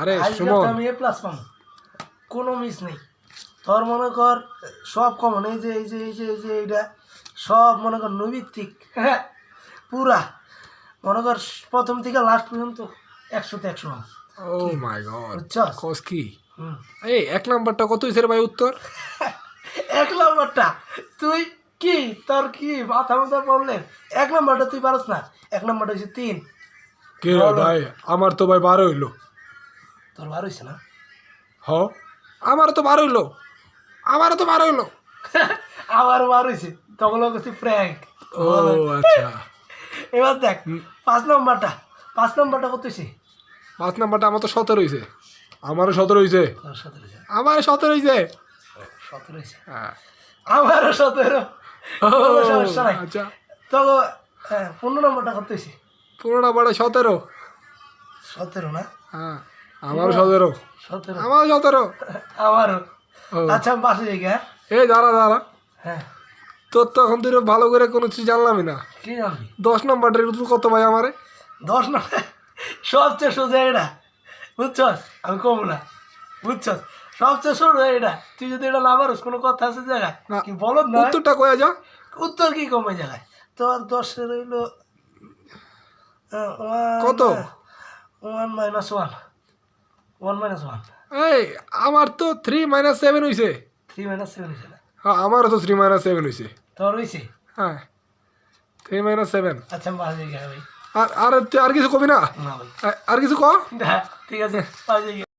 আরে আজকে সুমন, আমি এ প্লাস পাবো, কোনো মিস নেই। তোর মনে কর সব কমন, এই যে এই যে এই যে এই যে এইটা সব মনে কর নৈমিত্তিক, হ্যাঁ পুরা মনে কর প্রথম থেকে লাস্ট পর্যন্ত 100-তে 100 পাবো। ও মাই গড, বুঝছস? কস কি? হুম। এই 1 নাম্বারটা কত হয়েছে রে ভাই উত্তর? 1 নম্বরটা তুই কি, তোর কি মাথা মাথা প্রবলেম? 1 নম্বরটা তুই পারস না, 1 নম্বরটা হচ্ছে 3। কে রে ভাই, আমার তো ভাই 12 হইলো। তোর বার হয়েছে না? হ, আমারও তো 12 হইলো, আমারও তো 12 হইলো। আবার বার হয়েছে, তখন হচ্ছে প্র্যাঙ্ক। ও আচ্ছা। এবার দেখ 5 নম্বরটা, 5 নম্বরটা কত হয়েছে? 5 নাম্বারটা আমার তো 17 হয়েছে। আমারও 17 হয়েছে। তোর 17 হয়েছে? আমারও 17 হয়েছে। 17 হয়েছে, হ্যাঁ। আমারও 17। ও, কোনো সমস্যা নাই। আচ্ছা, তো 15 নম্বরটা কত হয়েছে? 15 নাম্বারটা 17। 17 না? হ্যাঁ, আমারও 17। 17, আমারও 17। আমারও। ও, আচ্ছা আমি পাশে যাই, হ্যাঁ এই দাঁড়া দাঁড়া, হ্যাঁ। তোর তো এখন তুই ভালো করে কোনো কিছু জানলামই না। কি জানবি? 10 নাম্বারটার উত্তর কত ভাই আমারে? 10 নম্বর সবচেয়ে সোজা এটা, বুঝছস? আমি কমু না, বুঝছস? সবচেয়ে সোজা এটা, তুই যদি এটা না পারস কোনো কথা আছে জায়গায় না, কি বলত না? উত্তরটা কয়া যা। উত্তর কি কমে জায়গায়? তোর 10 রইল কত? 1 - 1 এই আমার তো 3 - 7 হইছে। 3 - 7 হয়েছে না? হ্যাঁ, আমারও তো 3 - 7 হইছে। তোর হয়েছে? হ্যাঁ, 3 - 7। আচ্ছা আমি পাশে যাই ভাই। আর আর তুই আর কিছু কবি না? না ভাই, আর কিছু ক। ঠিক আছে পাশে যাই।